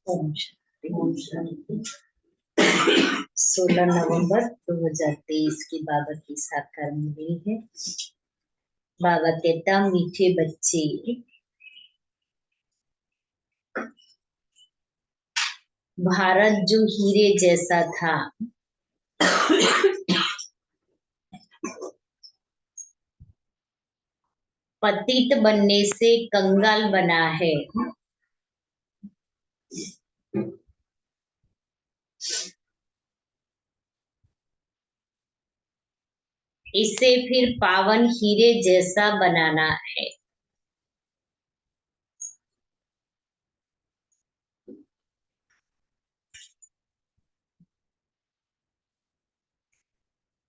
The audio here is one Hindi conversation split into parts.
ओम शांति। ओम शांति। 16 नवंबर 2023 की बाबा की साकार मिली है। बाबा कहता, मीठे बच्चे, भारत जो हीरे जैसा था, पतित बनने से कंगाल बना है। इसे फिर पावन हीरे जैसा बनाना है।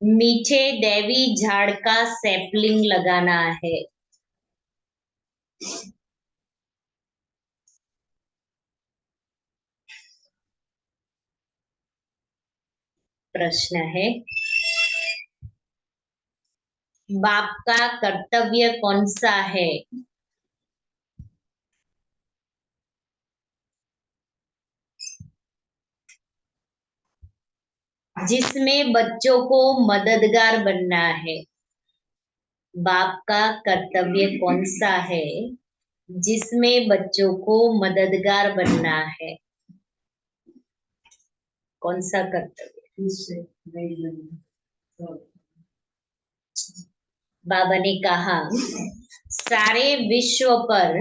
मीठे दैवी झाड़ का सैपलिंग लगाना है। प्रश्न है, बाप का कर्तव्य कौन सा है? जिसमें बच्चों को मददगार बनना है। बाप का कर्तव्य कौन सा है जिसमें बच्चों को मददगार बनना है? कौन सा कर्तव्य? बाबा ने कहा, सारे विश्व पर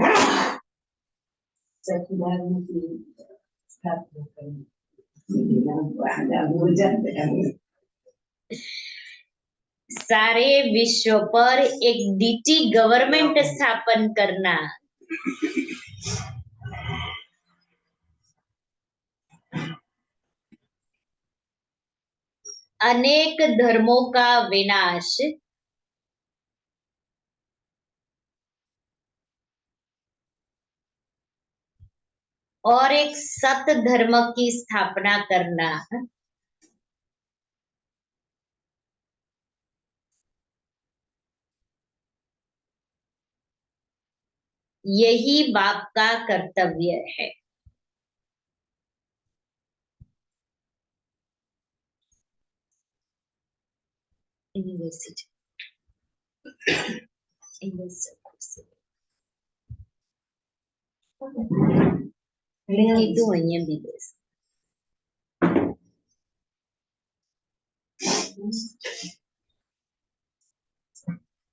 सारे विश्व पर एक डीटी गवर्नमेंट स्थापन करना। अनेक धर्मों का विनाश और एक सत धर्म की स्थापना करना। यही बाप का कर्तव्य है। Itu hanya bidas.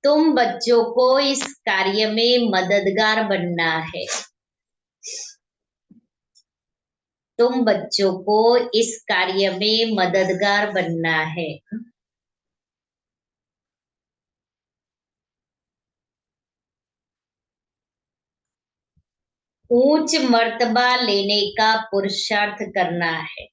तुम बच्चों को इस कार्य में मददगार बनना है। तुम बच्चों को इस कार्य में मददगार बनना है। ऊंच मर्तबा लेने का पुरुषार्थ करना है।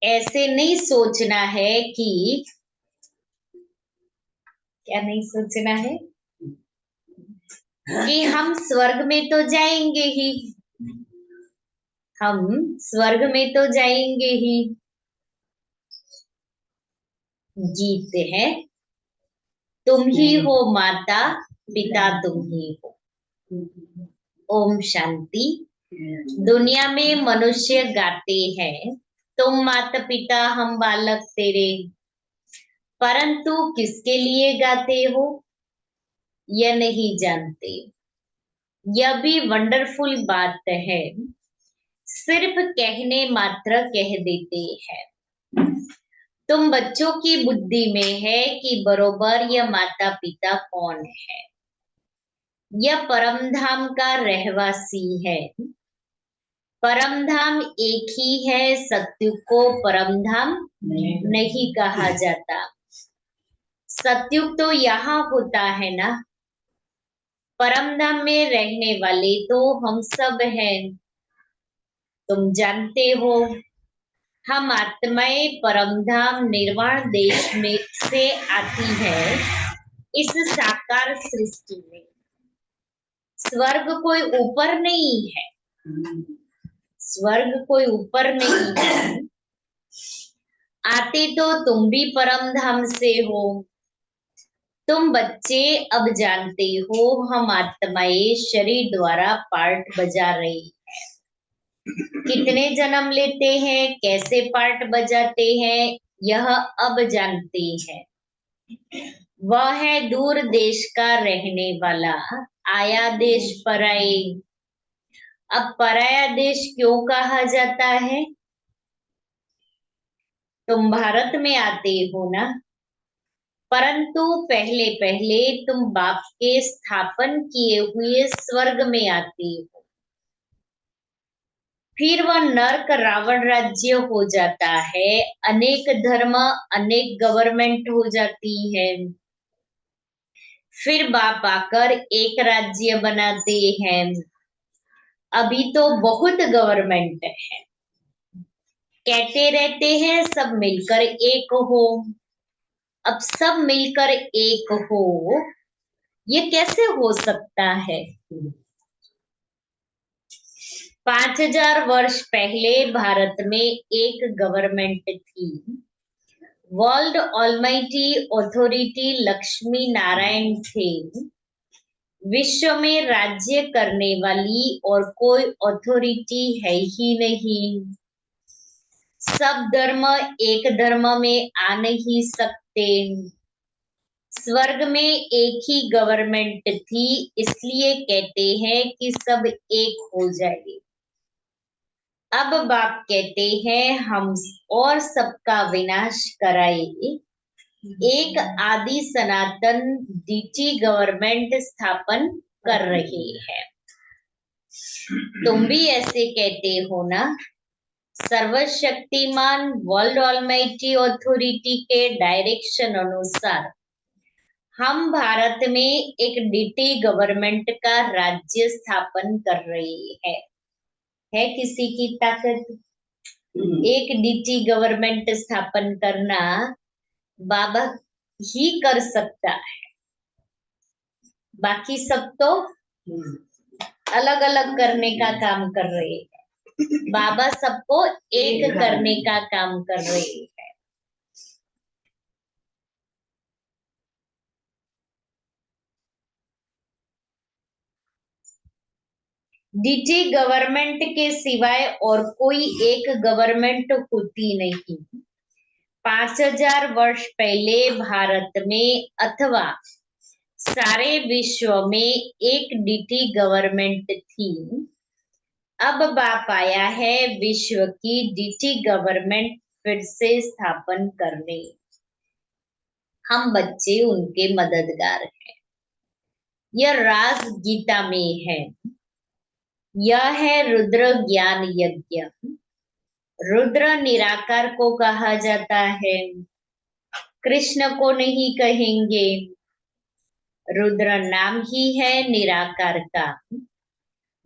ऐसे नहीं सोचना है कि, क्या नहीं सोचना है कि हम स्वर्ग में तो जाएंगे ही, हम स्वर्ग में तो जाएंगे ही। गीत है, तुम ही हो माता पिता, तुम ही हो। ओम शांति। दुनिया में मनुष्य गाते हैं, तुम माता पिता हम बालक तेरे, परंतु किसके लिए गाते हो यह नहीं जानते। यह भी वंडरफुल बात है, सिर्फ कहने मात्र कह देते हैं। तुम बच्चों की बुद्धि में है कि बरोबर यह माता पिता कौन है। यह परम धाम का रहवासी है। परम धाम एक ही है, सत्युग को परम धाम नहीं कहा जाता। सत्युग तो यहाँ होता है ना। परम धाम में रहने वाले तो हम सब हैं। तुम जानते हो, हम आत्माएं परम धाम निर्वाण देश में से आती है। इस साकार सृष्टि में स्वर्ग कोई ऊपर नहीं है। स्वर्ग कोई ऊपर नहीं है। आते तो तुम भी परम धाम से हो। तुम बच्चे अब जानते हो हम आत्माएं शरीर द्वारा पार्ट बजा रही। कितने जन्म लेते हैं, कैसे पार्ट बजाते हैं, यह अब जानते हैं। वह है दूर देश का रहने वाला, आया देश पराए। अब पराया देश क्यों कहा जाता है? तुम भारत में आते हो ना, परंतु पहले पहले तुम बाप के स्थापन किए हुए स्वर्ग में आते हो। फिर वह नर्क रावण राज्य हो जाता है, अनेक धर्म अनेक गवर्नमेंट हो जाती है। फिर बाप आकर एक राज्य बनाते हैं। अभी तो बहुत गवर्नमेंट है, कहते रहते हैं सब मिलकर एक हो। अब सब मिलकर एक हो, ये कैसे हो सकता है? 5000 वर्ष पहले भारत में एक गवर्नमेंट थी। World almighty authority Lakshmi Narayan थे। विश्व में राज्य करने वाली और कोई अथॉरिटी है ही नहीं। सब धर्म एक धर्म में आ नहीं सकते। स्वर्ग में एक ही गवर्नमेंट थी, इसलिए कहते हैं कि सब एक हो जाए। अब बाप कहते हैं हम और सबका विनाश कराए। एक आदि सनातन डीटी गवर्नमेंट स्थापन कर रहे हैं। तुम भी ऐसे कहते हो ना? सर्वशक्तिमान वर्ल्ड ऑलमाइटी अथॉरिटी के डायरेक्शन अनुसार हम भारत में एक डीटी गवर्नमेंट का राज्य स्थापन कर रहे हैं। है किसी की ताकत एक डीटी गवर्नमेंट स्थापन करना? बाबा ही कर सकता है, बाकी सब तो अलग अलग करने का काम कर रहे हैं। बाबा सबको एक करने का काम कर रहे हैं। डीटी गवर्नमेंट के सिवाय और कोई एक गवर्नमेंट होती नहीं। 5000 वर्ष पहले भारत में अथवा सारे विश्व में एक डीटी गवर्नमेंट थी। अब बाप आया है विश्व की डीटी गवर्नमेंट फिर से स्थापन करने। हम बच्चे उनके मददगार हैं। यह राज गीता में है। यह है रुद्र ज्ञान यज्ञ। रुद्र निराकार को कहा जाता है, कृष्ण को नहीं कहेंगे। रुद्र नाम ही है निराकार का।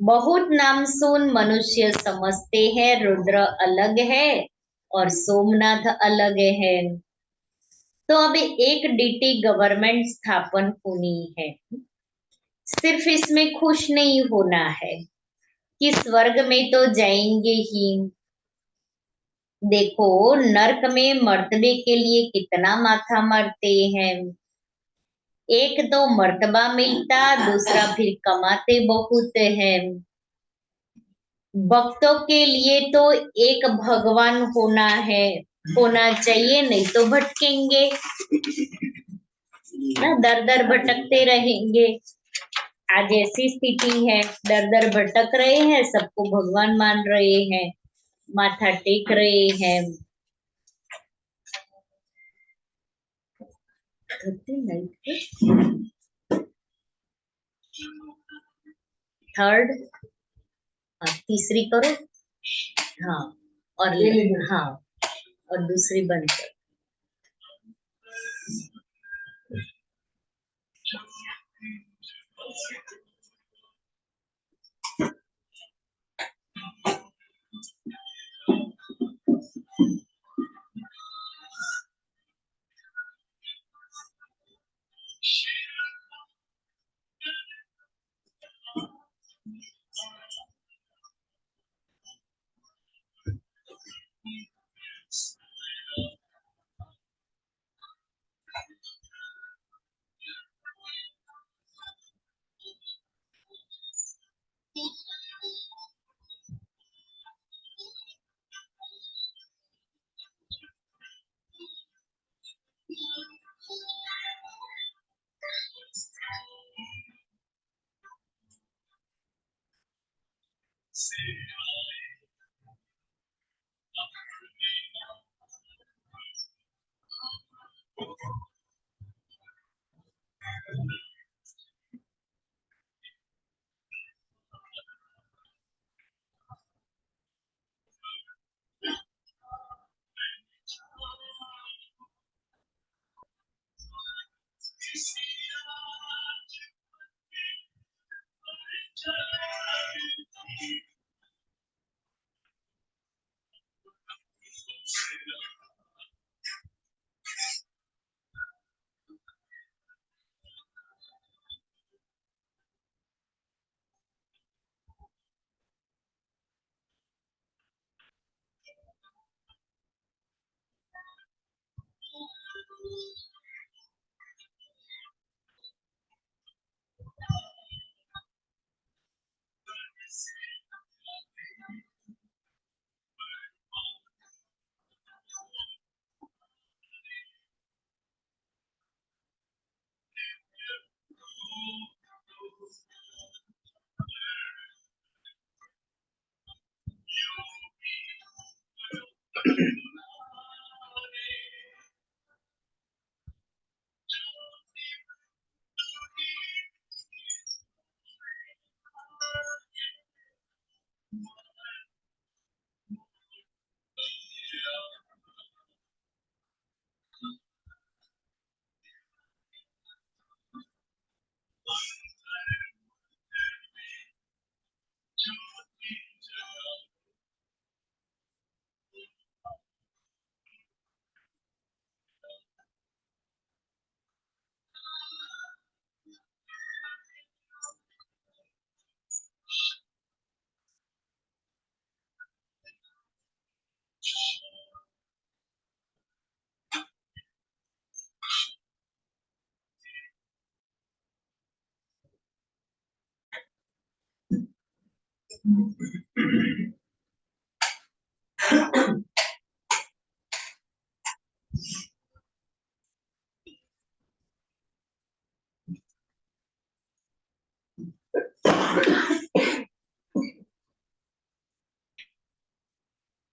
बहुत नाम सुन मनुष्य समझते हैं रुद्र अलग है और सोमनाथ अलग है। तो अब एक डीटी गवर्नमेंट स्थापन होनी है। सिर्फ इसमें खुश नहीं होना है कि स्वर्ग में तो जाएंगे ही। देखो नर्क में मर्तबे के लिए कितना माथा मारते हैं। एक तो मर्तबा मिलता, दूसरा फिर कमाते बहुत हैं। भक्तों के लिए तो एक भगवान होना चाहिए, नहीं तो भटकेंगे ना, दर दर भटकते रहेंगे। आज ऐसी स्थिति है, दर दर भटक रहे हैं, सबको भगवान मान रहे हैं, माथा टेक रहे हैं। थर्ड, तीसरी करो। हाँ, और हाँ, और दूसरी बंद करो।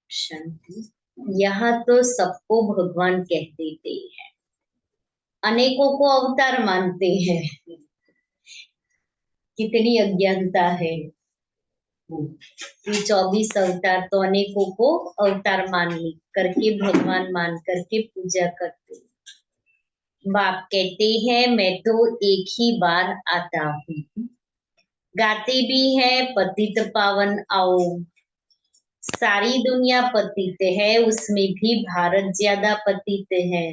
शांति। यहाँ तो सबको भगवान कह देते हैं, अनेकों को अवतार मानते हैं। कितनी अज्ञानता है कि 24 अवतार तो अनेकों को अवतार मान ली करके, भगवान मान करके पूजा करते। बाप कहते हैं मैं तो एक ही बार आता हूँ। गाते भी है पतित पावन आओ। सारी दुनिया पतित है, उसमें भी भारत ज्यादा पतित है।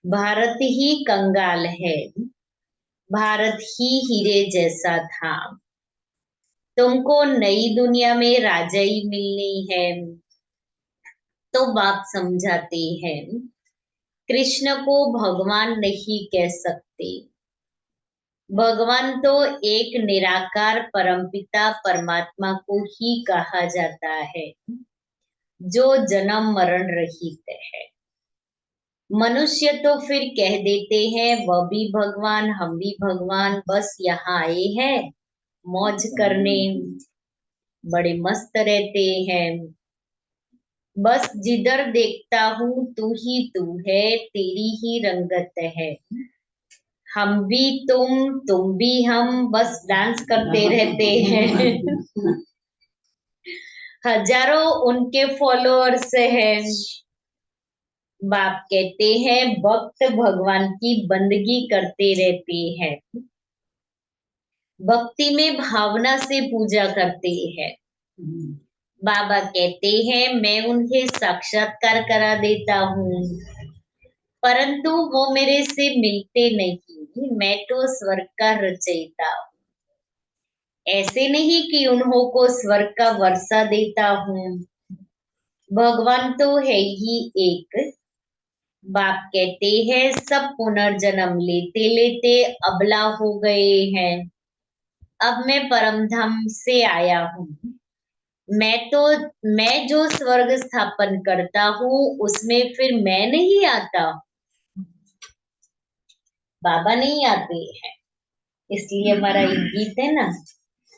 भारत ही कंगाल है, भारत ही हीरे जैसा था। तुमको नई दुनिया में राजाई मिलनी है। तो बाप समझाते हैं कृष्ण को भगवान नहीं कह सकते। भगवान तो एक निराकार परमपिता परमात्मा को ही कहा जाता है, जो जन्म मरण रहित है। मनुष्य तो फिर कह देते हैं वह भी भगवान हम भी भगवान, बस यहाँ आए हैं मौज करने, बड़े मस्त रहते हैं। बस जिधर देखता हूँ तू ही तू है, तेरी ही रंगत है। हम भी तुम भी हम, बस डांस करते रहते हैं। हजारों उनके फॉलोअर्स हैं। बाप कहते हैं भक्त भगवान की बंदगी करते रहते हैं, भक्ति में भावना से पूजा करते हैं। बाबा कहते हैं मैं उन्हें साक्षात्कार करा देता हूँ, परंतु वो मेरे से मिलते नहीं। मैं तो स्वर्ग का रचयिता हूँ। ऐसे नहीं कि उन्हों को स्वर्ग का वर्षा देता हूँ। भगवान तो है ही एक। बाप कहते हैं सब पुनर्जन्म लेते लेते अबला हो गए हैं, अब मैं परम धाम से आया हूँ। मैं जो स्वर्ग स्थापन करता हूँ उसमें फिर मैं नहीं आता, बाबा नहीं आते हैं। इसलिए हमारा एक गीत है ना,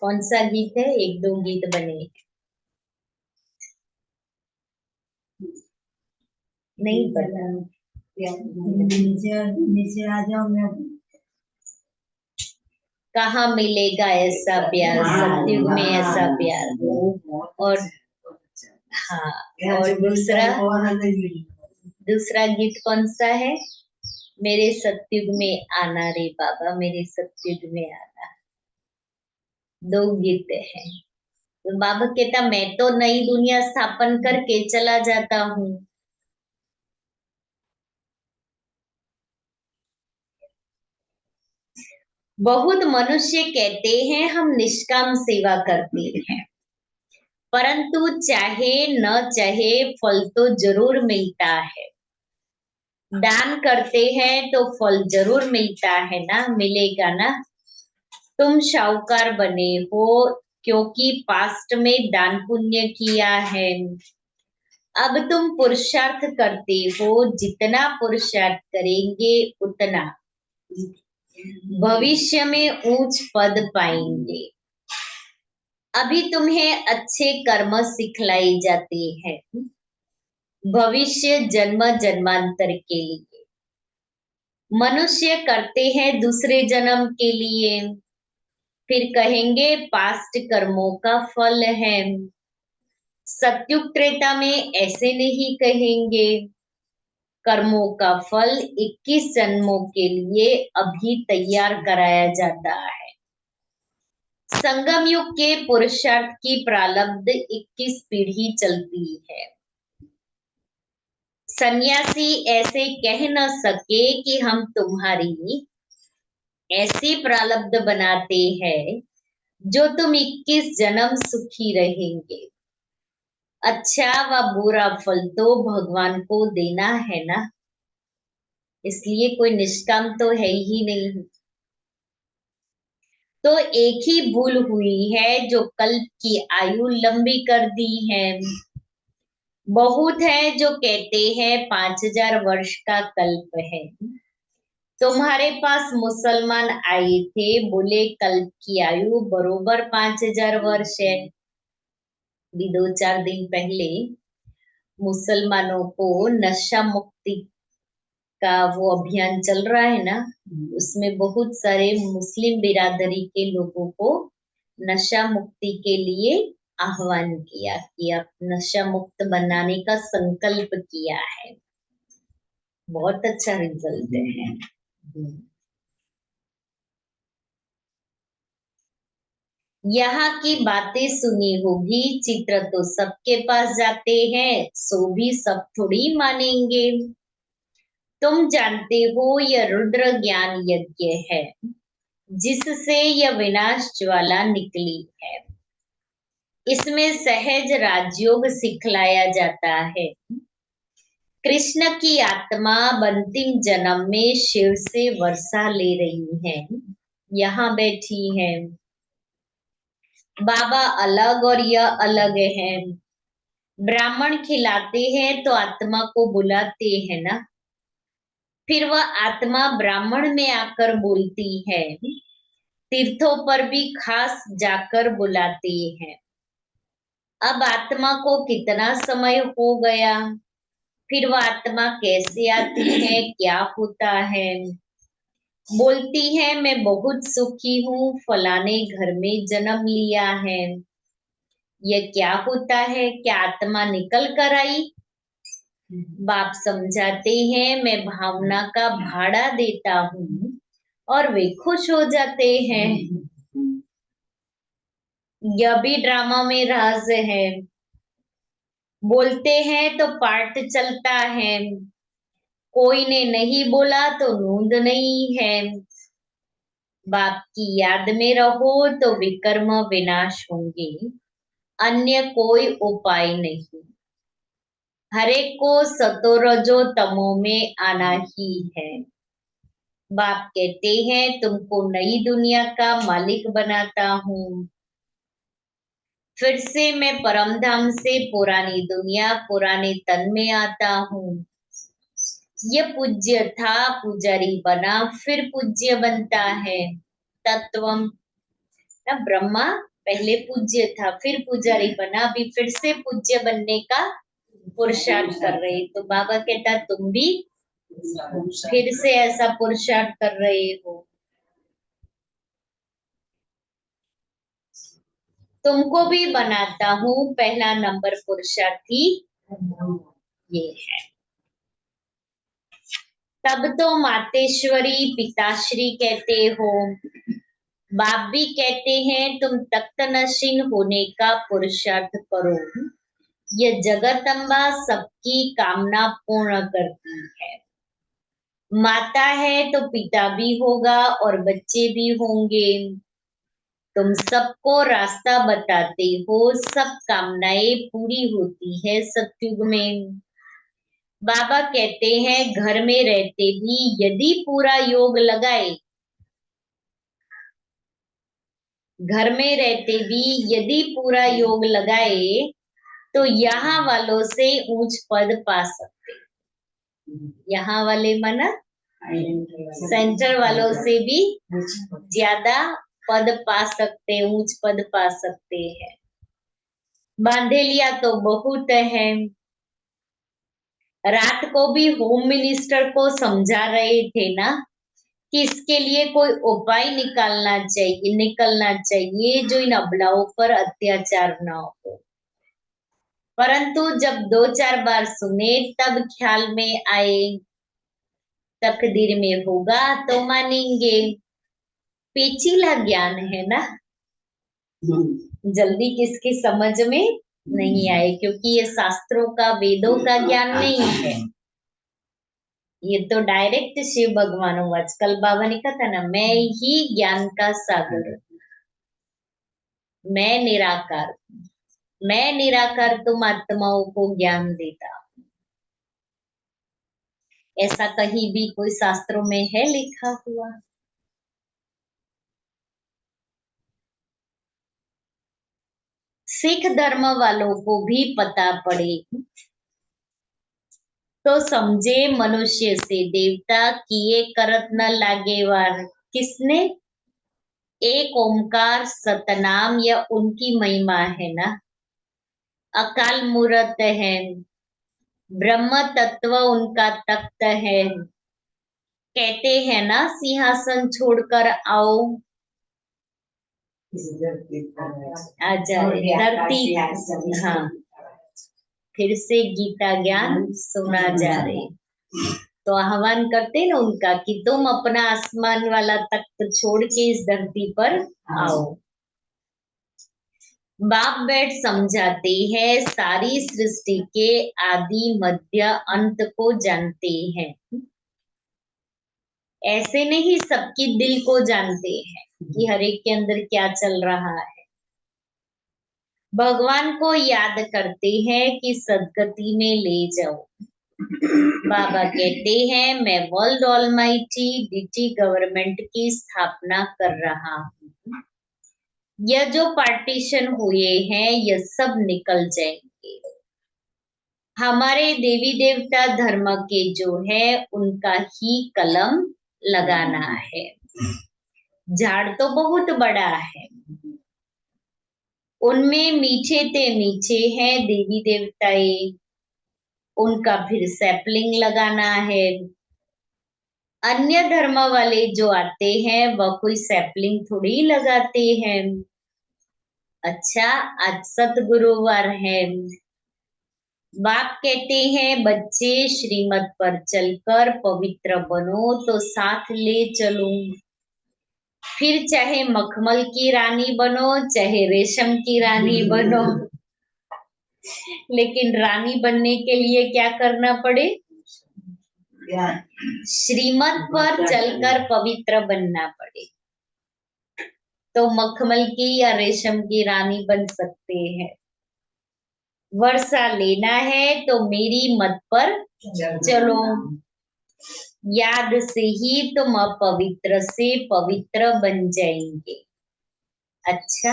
कौन सा गीत है? एक दो गीत बने, नहीं पता। नीचे आ जाओ। मैं कहाँ मिलेगा ऐसा प्यार, सतयुग में ऐसा प्यार। और हाँ, और दूसरा गीत कौन सा है? मेरे सतयुग में आना रे बाबा, मेरे सतयुग में आना। दो गीत हैं। तो बाबा कहता मैं तो नई दुनिया स्थापन करके चला जाता हूँ। बहुत मनुष्य कहते हैं हम निष्काम सेवा करते हैं, परंतु चाहे न चाहे फल तो जरूर मिलता है। दान करते हैं तो फल जरूर मिलता है ना, मिलेगा ना। तुम शाहूकार बने हो क्योंकि पास्ट में दान पुण्य किया है। अब तुम पुरुषार्थ करते हो, जितना पुरुषार्थ करेंगे उतना भविष्य में ऊंच पद पाएंगे। अभी तुम्हें अच्छे कर्म सिखलाए जाते हैं, भविष्य जन्म जन्मांतर के लिए। मनुष्य करते हैं दूसरे जन्म के लिए, फिर कहेंगे पास्ट कर्मों का फल है। सत्युग त्रेता में ऐसे नहीं कहेंगे, कर्मों का फल 21 जन्मों के लिए अभी तैयार कराया जाता है। संगम युग के पुरुषार्थ की प्रारब्ध 21 पीढ़ी चलती है। सन्यासी ऐसे कह न सके कि हम तुम्हारी ऐसी प्रारब्ध बनाते हैं जो तुम 21 जन्म सुखी रहेंगे। अच्छा व बुरा फल तो भगवान को देना है ना, इसलिए कोई निष्काम तो है ही नहीं। तो एक ही भूल हुई है जो कल्प की आयु लंबी कर दी है। बहुत है जो कहते हैं 5000 वर्ष का कल्प है। तुम्हारे पास मुसलमान आए थे, बोले कल्प की आयु बरोबर 5000 वर्ष है। अभी 2-4 दिन पहले मुसलमानों को नशा मुक्ति का वो अभियान चल रहा है ना, उसमें बहुत सारे मुस्लिम बिरादरी के लोगों को नशा मुक्ति के लिए आह्वान किया कि आप नशा मुक्त बनाने का संकल्प किया है। बहुत अच्छा रिजल्ट है। यहाँ की बातें सुनी होगी, चित्र तो सबके पास जाते हैं, सो भी सब थोड़ी मानेंगे। तुम जानते हो यह रुद्र ज्ञान यज्ञ है, जिससे यह विनाश ज्वाला निकली है। इसमें सहज राजयोग सिखलाया जाता है। कृष्ण की आत्मा अंतिम जन्म में शिव से वर्षा ले रही है, यहाँ बैठी है। बाबा अलग और यह अलग है। ब्राह्मण खिलाते हैं तो आत्मा को बुलाते हैं ना, फिर वह आत्मा ब्राह्मण में आकर बोलती है। तीर्थों पर भी खास जाकर बुलाते हैं। अब आत्मा को कितना समय हो गया, फिर वह आत्मा कैसे आती है, क्या होता है। बोलती है मैं बहुत सुखी हूँ, फलाने घर में जन्म लिया है। यह क्या होता है, क्या आत्मा निकल कर आई? बाप समझाते हैं मैं भावना का भाड़ा देता हूँ और वे खुश हो जाते हैं। यह भी ड्रामा में राज है। बोलते हैं तो पार्ट चलता है, कोई ने नहीं बोला तो नूंद नहीं है। बाप की याद में रहो तो विकर्म विनाश होंगे, अन्य कोई उपाय नहीं। हरेक को सतो रजो तमो में आना ही है। बाप कहते हैं तुमको नई दुनिया का मालिक बनाता हूँ। फिर से मैं परमधाम से पुरानी दुनिया पुराने तन में आता हूँ। यह पूज्य था, पुजारी बना, फिर पूज्य बनता है। तत्वम ना। ब्रह्मा पहले पूज्य था, फिर पुजारी बना, अभी फिर से पूज्य बनने का पुरुषार्थ कर रहे। तो बाबा कहता तुम भी फिर से ऐसा पुरुषार्थ कर रहे हो। तुमको भी बनाता हूँ, पहला नंबर पुरुषार्थी ये है। तब तो मातेश्वरी पिताश्री कहते हो, बाप भी कहते हैं तुम तख्त नशीन होने का पुरुषार्थ करो। यह जगदम्बा सबकी कामना पूर्ण करती है। माता है तो पिता भी होगा और बच्चे भी होंगे। तुम सबको रास्ता बताते हो, सब कामनाएं पूरी होती है सतयुग में। बाबा कहते हैं घर में रहते भी यदि पूरा योग लगाए, घर में रहते भी यदि पूरा योग लगाए तो यहाँ वालों से ऊंच पद पा सकते। यहाँ वाले माना सेंटर वालों से भी ज्यादा पद पा सकते, ऊंच पद पा सकते हैं। बांधे लिया तो बहुत है। रात को भी होम मिनिस्टर को समझा रहे थे ना कि इसके लिए कोई उपाय निकलना चाहिए जो इन अबलाओं पर अत्याचार ना हो। परंतु जब 2-4 बार सुने तब ख्याल में आए तकदीर में होगा तो मानेंगे। पेचीला ज्ञान है ना, जल्दी किसकी समझ में नहीं आए, क्योंकि ये शास्त्रों का वेदों का ज्ञान नहीं है। ये तो डायरेक्ट शिव भगवान हुआ। कल बाबा ने कहा था ना, मैं ही ज्ञान का सागर, मैं निराकार तुम आत्माओं को ज्ञान देता। ऐसा कहीं भी कोई शास्त्रों में है लिखा हुआ? सिख धर्म वालों को भी पता पड़े तो समझे, मनुष्य से देवता किए करत न लागे वार। किसने? एक ओमकार सतनाम, या उनकी महिमा है ना। अकाल मूर्त है, ब्रह्म तत्व उनका तख्त है। कहते हैं ना सिंहासन छोड़कर आओ, आ जाए धरती। हाँ, फिर से गीता ज्ञान सुना जा रहे। तो आह्वान करते ना उनका कि तुम अपना आसमान वाला तख्त छोड़ के इस धरती पर आओ। बाप बैठ समझाते हैं, सारी सृष्टि के आदि मध्य अंत को जानते हैं। ऐसे नहीं सबकी दिल को जानते हैं कि हर एक के अंदर क्या चल रहा है। भगवान को याद करते हैं कि सदगति में ले जाओ। बाबा कहते हैं मैं वर्ल्ड ऑलमाइटी डीटी गवर्नमेंट की स्थापना कर रहा हूँ। यह जो पार्टीशन हुए हैं यह सब निकल जाएंगे। हमारे देवी देवता धर्म के जो है उनका ही कलम लगाना है। झाड़ तो बहुत बड़ा है, उनमें मीठे ते मीठे हैं देवी देवताएं, उनका फिर सैपलिंग लगाना है। अन्य धर्म वाले जो आते हैं वह कोई सैपलिंग थोड़ी लगाते हैं। अच्छा, आज सतगुरुवार है। बाप कहते हैं बच्चे श्रीमत पर चलकर पवित्र बनो तो साथ ले चलूं। फिर चाहे मखमल की रानी बनो, चाहे रेशम की रानी बनो, लेकिन रानी बनने के लिए क्या करना पड़े? श्रीमत पर चलकर पवित्र बनना पड़े, तो मखमल की या रेशम की रानी बन सकते हैं। वर्षा लेना है तो मेरी मत पर चलो, याद से ही तुम अपवित्र से पवित्र बन जाएंगे। अच्छा,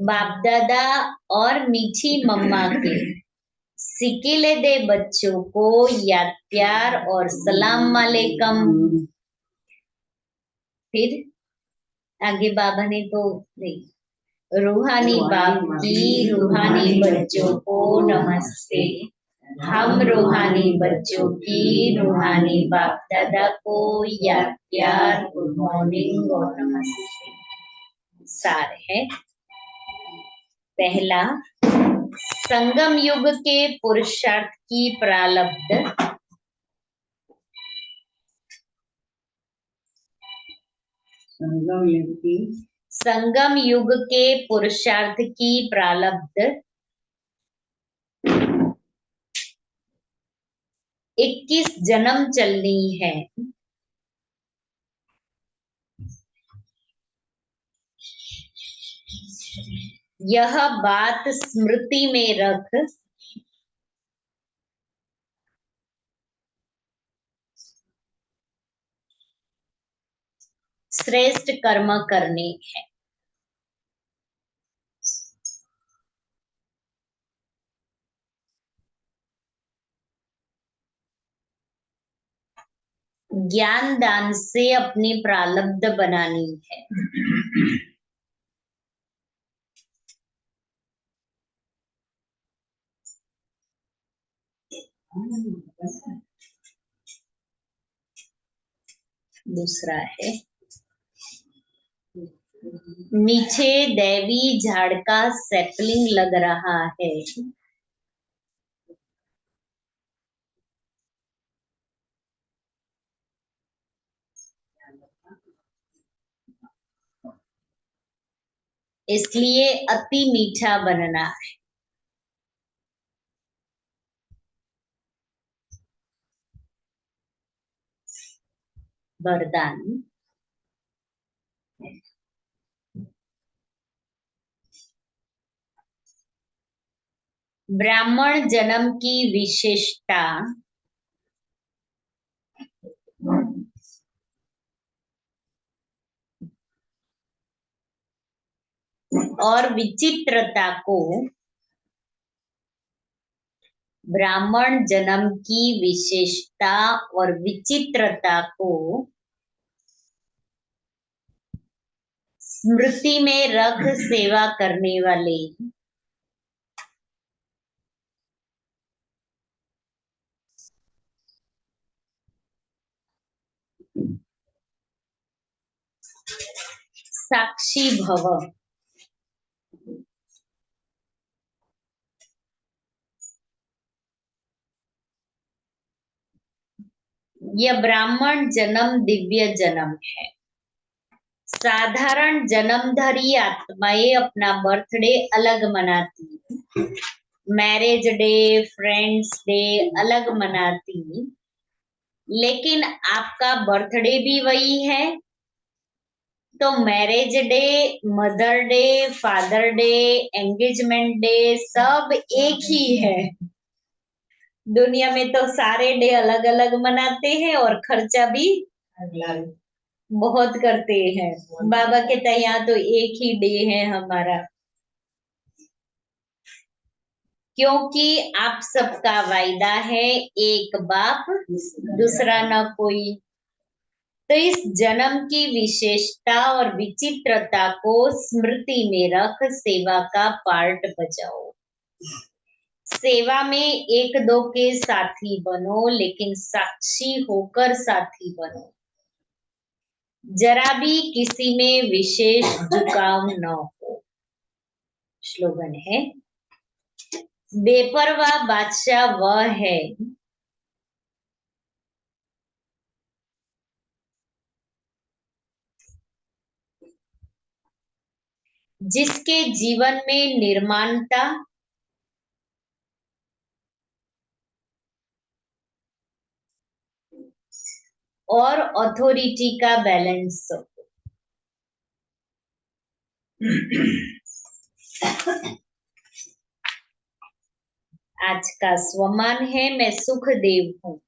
बाप दादा और मीठी मम्मा के सिकिले दे बच्चों को याद प्यार और सलाम वालेकुम। फिर आगे बाबा ने तो नहीं, रूहानी बाप की रूहानी बच्चों को नमस्ते। हम रूहानी बच्चों की रूहानी बाप दादा को याद प्यार गुड मॉर्निंग और नमस्ते। सार है पहला, संगम युग के पुरुषार्थ की प्रारब्ध। संगम युग के पुरुषार्थ की प्रारब्ध 21 जन्म चलनी है। यह बात स्मृति में रख श्रेष्ठ कर्म करने हैं। ज्ञान दान से अपनी प्रारब्ध बनानी है। दूसरा है, नीचे दैवी झाड़ का सैपलिंग लग रहा है। इसलिए अति मीठा बनना है। वरदान, ब्राह्मण जन्म की विशेषता और विचित्रता को, ब्राह्मण जन्म की विशेषता और विचित्रता को स्मृति में रख सेवा करने वाले साक्षी भव। यह ब्राह्मण जन्म दिव्य जन्म है। साधारण जन्मधारी आत्माएं अपना बर्थडे अलग मनाती, मैरिज डे, फ्रेंड्स डे अलग मनाती, लेकिन आपका बर्थडे भी वही है तो marriage day, mother day, father day, engagement day सब एक ही है। दुनिया में तो सारे डे अलग अलग मनाते हैं और खर्चा भी बहुत करते हैं। बाबा के तो यहाँ तो एक ही डे है हमारा, क्योंकि आप सबका वायदा है एक बाप दूसरा न कोई। तो इस जन्म की विशेषता और विचित्रता को स्मृति में रख सेवा का पार्ट बजाओ। सेवा में एक दो के साथी बनो, लेकिन साक्षी होकर साथी बनो। जरा भी किसी में विशेष झुकाव न हो। स्लोगन है, बेपरवाह बादशाह वह है जिसके जीवन में निर्माणता और अथॉरिटी का बैलेंस हो। आज का स्वमान है, मैं सुखदेव हूँ।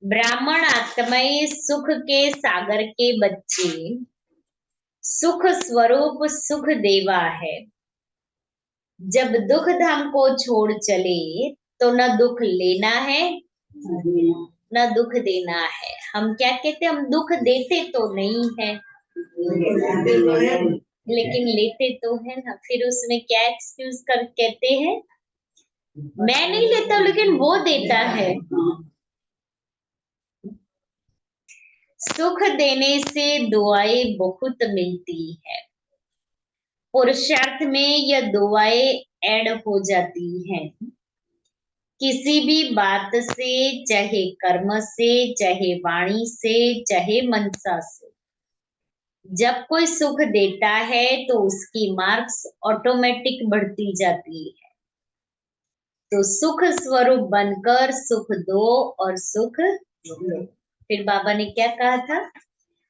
ब्राह्मण आत्माएं सुख के सागर के बच्चे, सुख स्वरूप सुख देवा है। जब दुख धाम को छोड़ चले तो न दुख लेना है न दुख देना है। हम क्या कहते हैं, हम दुख देते तो नहीं है लेकिन लेते तो है ना। फिर उसमें क्या एक्सक्यूज कर कहते हैं, मैं नहीं लेता लेकिन वो देता है। सुख देने से दुआएं बहुत मिलती है, पुरुषार्थ में यह दुआएं ऐड हो जाती हैं। किसी भी बात से, चाहे कर्म से, चाहे वाणी से, चाहे मनसा से, जब कोई सुख देता है तो उसकी मार्क्स ऑटोमेटिक बढ़ती जाती है। तो सुख स्वरूप बनकर सुख दो और सुख लो। फिर बाबा ने क्या कहा था,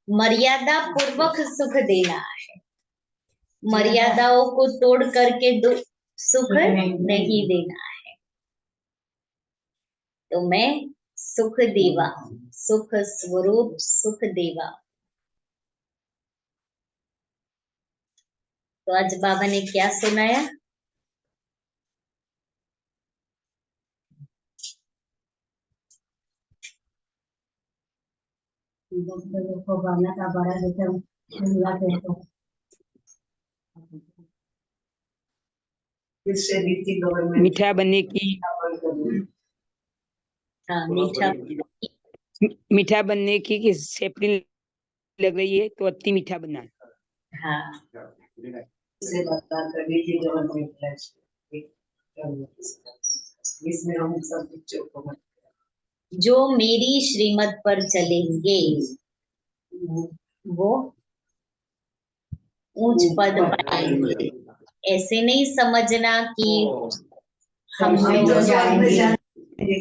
मर्यादा पूर्वक सुख देना है, मर्यादाओं को तोड़ करके सुख नहीं देना है। तो मैं सुख देवा, सुख स्वरूप सुख देवा। तो आज बाबा ने क्या सुनाया, का बड़ा मीठा बनने की, हाँ मीठा, मीठा बनने की सेपरी लग रही है तो अति मीठा बनना। हाँ जो मेरी श्रीमत पर चलेंगे वो ऊंच पद पाएंगे। ऐसे नहीं समझना कि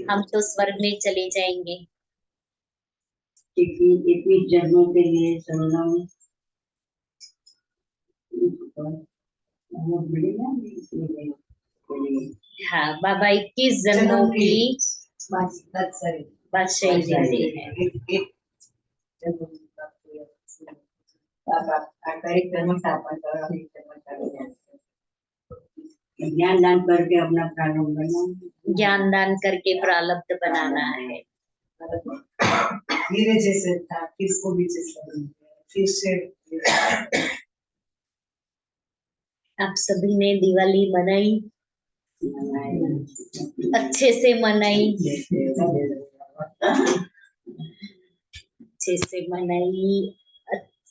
हम तो स्वर्ग में चले जाएंगे। इतनी जन्मों के लिए चलना हाँ बाबा 21 जन्मों की बादशाही देते हैं। ज्ञान दान करके अपना प्रारंभ बनाना, ज्ञान दान करके प्रारब्ध बनाना है। धीरे जैसे था किसको भी फिर से आप सभी ने दिवाली मनाई, अच्छे से मनाई, अच्छे से मनाई,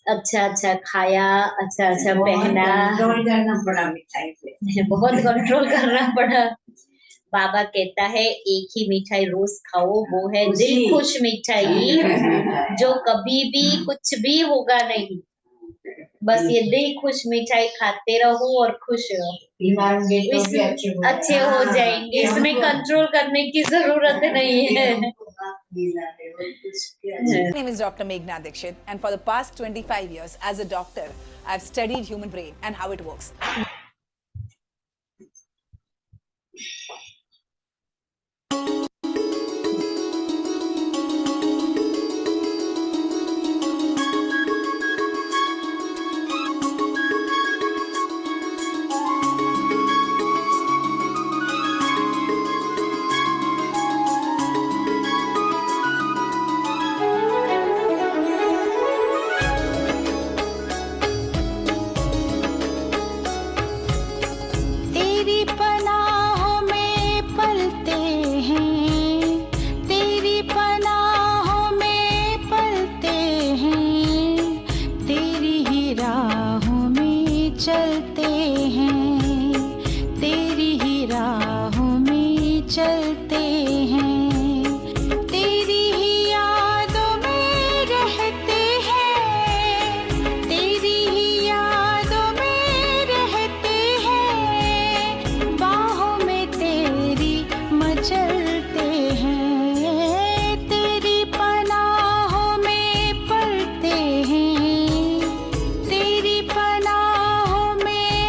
अच्छा अच्छा खाया, अच्छा अच्छा पहना, करना पड़ा मिठाई पे, बहुत कंट्रोल करना पड़ा। बाबा कहता है एक ही मिठाई रोज खाओ, वो है दिल खुश मिठाई, जो कभी भी कुछ भी होगा नहीं, बस ये दिल खुश मिठाई खाते रहो और खुश रहो, अच्छे हो जाएंगे। इसमें कंट्रोल करने की जरूरत नहीं है। My name is Dr. Meghna Dikshit, and for the past 25 years as a doctor, I've studied human brain and how it works. तेरी पनाहों में पलते हैं, तेरी पनाहों में पलते हैं, तेरी ही राहों में चलते हैं, तेरी ही राहों में चलते हैं, तेरी ही यादों में रहते हैं, तेरी ही यादों में रहते हैं, बाहों में तेरी मचलते हैं, तेरी पनाहों में पलते हैं, तेरी पनाहों में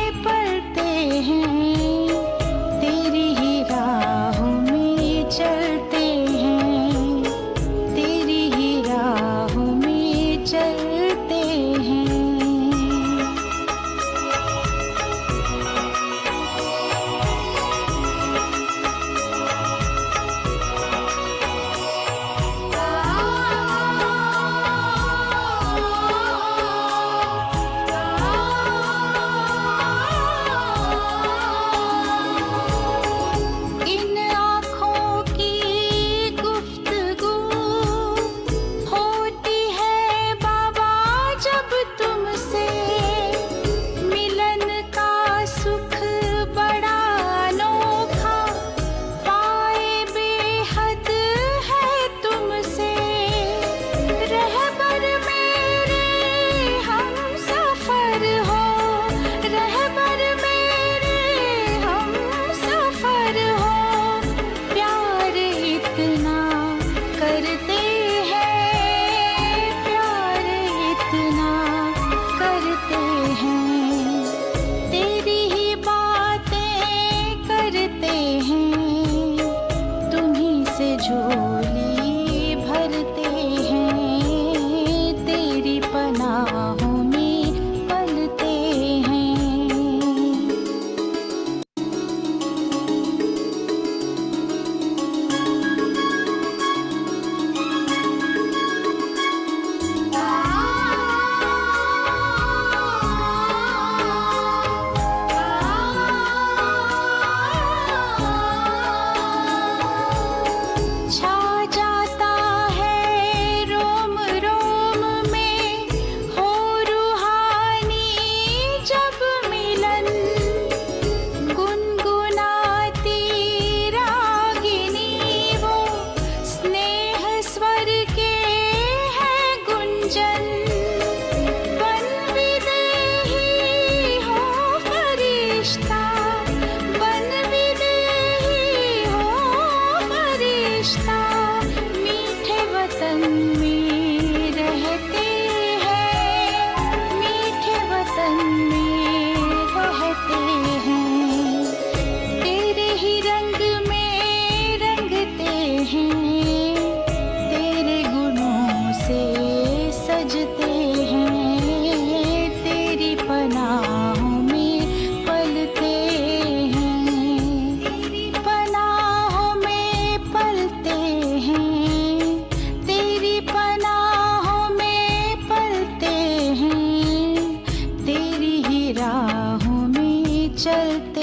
चलते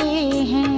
हैं।